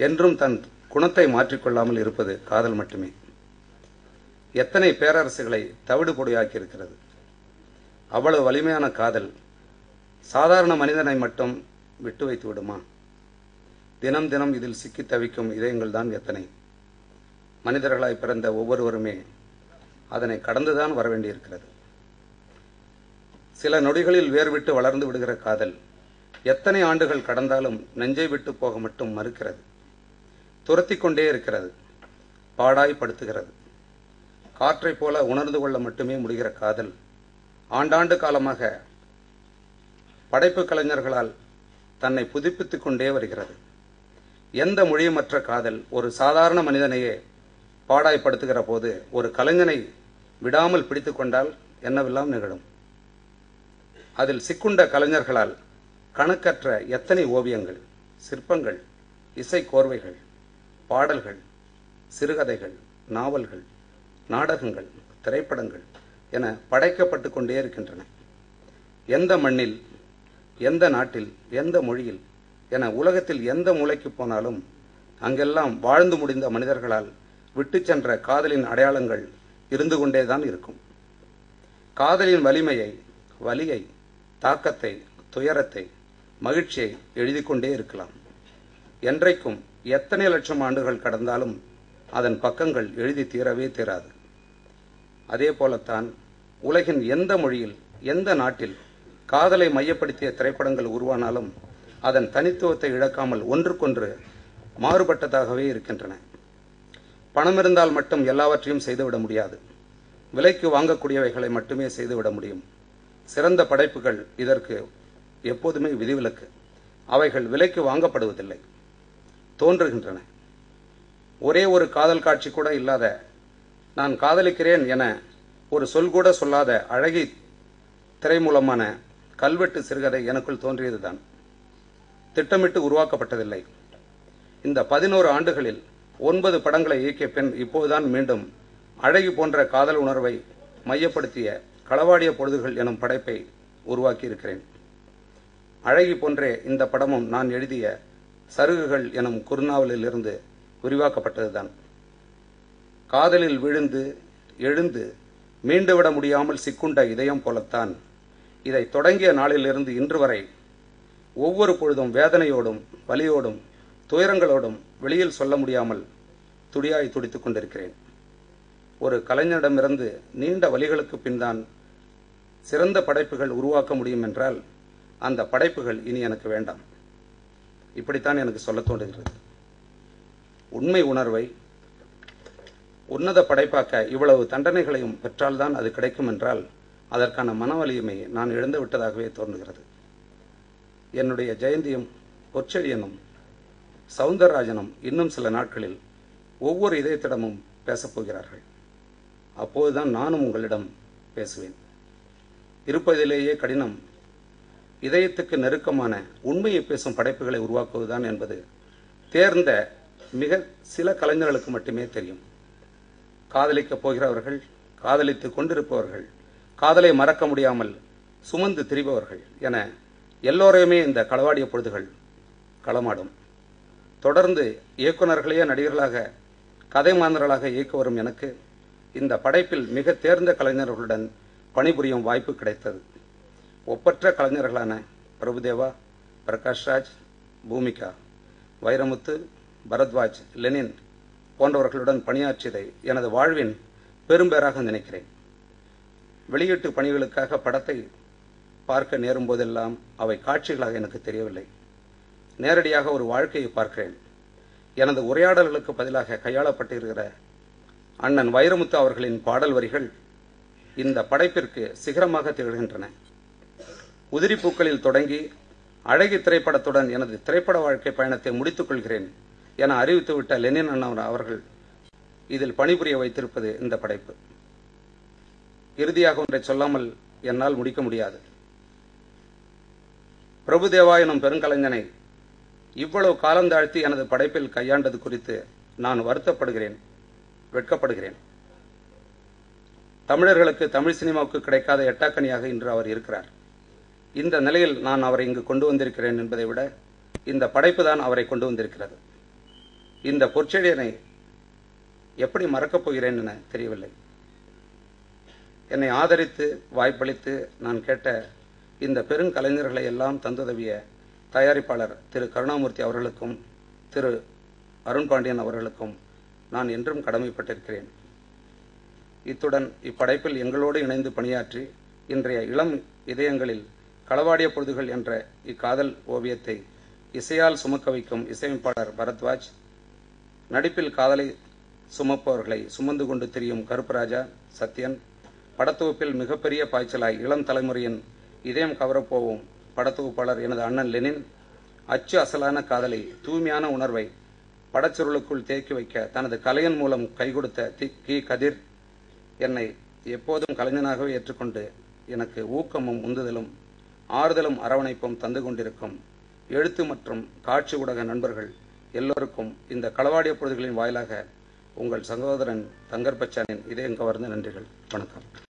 என்றும் தன் குணத்தை மாற்றிக்கொள்ளாமல் இருப்பது காதல் மட்டுமே. எத்தனை பேரரசுகளை தவிடு பொடியாக்கி இருக்கிறது. அவ்வளவு வலிமையான காதல் சாதாரண மனிதனை மட்டும் விட்டு வைத்து விடுமா? தினம் தினம் இதில் சிக்கி தவிக்கும் இதயங்கள் தான் எத்தனை. மனிதர்களாய் பிறந்த ஒவ்வொருவருமே அதனை கடந்துதான் வர வேண்டியிருக்கிறது. சில நொடிகளில் வேர்விட்டு வளர்ந்து விடுகிற காதல் எத்தனை ஆண்டுகள் கடந்தாலும் நெஞ்சை விட்டு போக மட்டும் மறுக்கிறது. துரத்தி கொண்டே இருக்கிறது, பாடாய்படுத்துகிறது. காற்றை போல உணர்ந்து கொள்ள மட்டுமே முடிகிற காதல் ஆண்டாண்டு காலமாக படைப்பு கலைஞர்களால் தன்னை புதுப்பித்துக் கொண்டே வருகிறது. எந்த மொழியுமற்ற காதல் ஒரு சாதாரண மனிதனையே பாடாய்படுத்துகிற போது ஒரு கலைஞனை விடாமல் பிடித்துக் கொண்டால் என்னவெல்லாம் நிகழும். அதில் சிக்குண்ட கலைஞர்களால் கணக்கற்ற எத்தனை ஓவியங்கள், சிற்பங்கள், இசை கோர்வைகள், பாடல்கள், சிறுகதைகள், நாவல்கள், நாடகங்கள், திரைப்படங்கள் என படைக்கப்பட்டு கொண்டே இருக்கின்றன. எந்த மண்ணில், எந்த நாட்டில், எந்த மொழியில் என உலகத்தில் எந்த மூலைக்கு போனாலும் அங்கெல்லாம் வாழ்ந்து முடிந்த மனிதர்களால் விட்டு சென்ற காதலின் அடையாளங்கள் இருந்து கொண்டேதான் இருக்கும். காதலின் வலிமையை, வலியை, தாக்கத்தை, துயரத்தை, மகிழ்ச்சியை எழுதி கொண்டே இருக்கலாம். என்றைக்கும் எத்தனை லட்சம் ஆண்டுகள் கடந்தாலும் அதன் பக்கங்கள் எழுதி தீரவே தீராது. அதே போலத்தான் உலகின் எந்த மொழியில், எந்த நாட்டில் காதலை மையப்படுத்திய திரைப்படங்கள் உருவானாலும் அதன் தனித்துவத்தை இழக்காமல் ஒன்றுக்கொன்று மாறுபட்டதாகவே இருக்கின்றன. பணம் இருந்தால் மட்டும் எல்லாவற்றையும் செய்துவிட முடியாது. விலைக்கு வாங்கக்கூடியவைகளை மட்டுமே செய்துவிட முடியும். சிறந்த படைப்புகள் இதற்கு எப்போதுமே விதிவிலக்கு. அவைகள் விலைக்கு வாங்கப்படுவதில்லை, தோன்றுகின்றன. ஒரே ஒரு காதல் காட்சி கூட இல்லாத, நான் காதலிக்கிறேன் என ஒரு சொல் கூட சொல்லாத அழகி திரைமூலமான கல்வெட்டு சிறுகதை எனக்குள் தோன்றியதுதான். திட்டமிட்டு உருவாக்கப்பட்டதில்லை. இந்த 11 ஆண்டுகளில் 9 படங்களை இயக்கிய பெண் இப்போதுதான் மீண்டும் அழகி போன்ற காதல் உணர்வை மையப்படுத்திய களவாடிய பொழுதுகள் எனும் படைப்பை உருவாக்கி இருக்கிறேன். அழகி போன்றே இந்த படமும் நான் எழுதிய சருகுகள் எனும் குறுநாவலில் இருந்து விரிவாக்கப்பட்டதுதான். காதலில் விழுந்து எழுந்து மீண்டுவிட முடியாமல் சிக்குண்ட இதயம் போலத்தான் இதை தொடங்கிய நாளிலிருந்து இன்று வரை ஒவ்வொரு பொழுதும் வேதனையோடும் வலியோடும் துயரங்களோடும் வெளியில் சொல்ல முடியாமல் துடியாய் துடித்துக் கொண்டிருக்கிறேன். ஒரு கலைஞரிடமிருந்து நீண்ட வலிகளுக்கு பின்தான் சிறந்த படைப்புகள் உருவாக்க முடியும் என்றால் அந்த படைப்புகள் இனி எனக்கு வேண்டாம். இப்படித்தான் எனக்கு சொல்ல தோன்றுகிறது. உண்மை உணர்வை உன்னத படைப்பாக்க இவ்வளவு தண்டனைகளையும் பெற்றால்தான் அது கிடைக்கும் என்றால் அதற்கான மன வலிமையை நான் இழந்து விட்டதாகவே தோன்றுகிறது. என்னுடைய ஜெயந்தியும் பொற்செழியனும் சவுந்தரராஜனும் இன்னும் சில நாட்களில் ஒவ்வொரு இதயத்திடமும் பேசப்போகிறார்கள். அப்போதுதான் நானும் உங்களிடம் பேசுவேன். இருப்பதிலேயே கடினம் இதயத்துக்கு நெருக்கமான உண்மையை பேசும் படைப்புகளை உருவாக்குவதுதான் என்பது தேர்ந்த மிக சில கலைஞர்களுக்கு மட்டுமே தெரியும். காதலிக்கப் போகிறவர்கள், காதலித்துக் கொண்டிருப்பவர்கள், காதலை மறக்க முடியாமல் சுமந்து திரிபவர்கள் என எல்லோரையுமே இந்த களவாடிய பொழுதுகள் களமாடும். தொடர்ந்து இயக்குநர்களையே நடிகர்களாக, கதை மாந்தர்களாக இயக்க வரும் எனக்கு இந்த படைப்பில் மிக தேர்ந்த கலைஞர்களுடன் பணிபுரியும் வாய்ப்பு கிடைத்தது. ஒப்பற்ற கலைஞர்களான பிரபுதேவா, பிரகாஷ்ராஜ், பூமிகா, வைரமுத்து, பரத்வாஜ், லெனின் போன்றவர்களுடன் பணியாற்றியதை எனது வாழ்வின் பெரும்பேறாக நினைக்கிறேன். வெளியீட்டு பணிகளுக்காக படத்தை பார்க்க நேரும் போதெல்லாம் அவை காட்சிகளாக எனக்கு தெரியவில்லை. நேரடியாக ஒரு வாழ்க்கையை பார்க்கிறேன். எனது உரையாடல்களுக்கு பதிலாக கையாளப்பட்டிருக்கிற அண்ணன் வைரமுத்து அவர்களின் பாடல் வரிகள் இந்த படைப்பிற்கு சிகரமாக திகழ்கின்றன. உதிரிப்பூக்களில் தொடங்கி அழகி திரைப்படத்துடன் எனது திரைப்பட வாழ்க்கை பயணத்தை முடித்துக் கொள்கிறேன் என அறிவித்துவிட்ட லெனின் அண்ணா அவர்கள் இதில் பணிபுரிய வைத்திருப்பது இந்த படைப்பு. இறுதியாக ஒன்றை சொல்லாமல் என்னால் முடிக்க முடியாது. பிரபுதேவா எனும் பெருங்கலைஞனை இவ்வளவு காலந்தாழ்த்தி எனது படைப்பில் கையாண்டது குறித்து நான் வருத்தப்படுகிறேன், வெட்கப்படுகிறேன். தமிழர்களுக்கு, தமிழ் சினிமாவுக்கு கிடைக்காத எட்டாக்கனியாக இன்று அவர் இருக்கிறார். இந்த நிலையில் நான் அவரை இங்கு கொண்டு வந்திருக்கிறேன் என்பதை விட இந்த படைப்பு தான் அவரை கொண்டு வந்திருக்கிறது. இந்த பொற்செழியனை எப்படி மறக்கப் போகிறேன் என தெரியவில்லை. என்னை ஆதரித்து வாய்ப்பளித்து நான் கேட்ட இந்த பெருங்கலைஞர்களை எல்லாம் தந்துதவிய தயாரிப்பாளர் திரு கருணாமூர்த்தி அவர்களுக்கும் திரு அருண்பாண்டியன் அவர்களுக்கும் நான் என்றும் கடமைப்பட்டிருக்கிறேன். இத்துடன் இப்படைப்பில் எங்களோடு இணைந்து பணியாற்றி இன்றைய இளம் இதயங்களில் களவாடிய பொழுதுகள் என்ற இக்காதல் ஓவியத்தை இசையால் சுமக்க வைக்கும் இசையமைப்பாளர் பரத்வாஜ், நடிப்பில் காதலை சுமப்பவர்களை சுமந்து கொண்டு திரியும் கருப்பராஜா, சத்யன், படத்தொகுப்பில் மிகப்பெரிய பாய்ச்சலாய் இளம் தலைமுறையின் இதயம் கவரப்போவும் படத்தொகுப்பாளர் எனது அண்ணன் லெனின், அச்சு அசலான காதலை, தூய்மையான உணர்வை படச்சுருளுக்குள் தேக்கி வைக்க தனது கலையின் மூலம் கைகொடுத்த கி கதிர், என்னை எப்போதும் கலைஞனாகவே ஏற்றுக்கொண்டு எனக்கு ஊக்கமும் உந்துதலும் ஆறுதலும் அரவணைப்பும் தந்து கொண்டிருக்கும் எழுத்து மற்றும் காட்சி ஊடக நண்பர்கள் எல்லோருக்கும் இந்த களவாடிய பொழுதுகளின் வாயிலாக உங்கள் சகோதரன் தங்கர் பச்சானின் இதயம் கவர்ந்த நன்றிகள். வணக்கம்.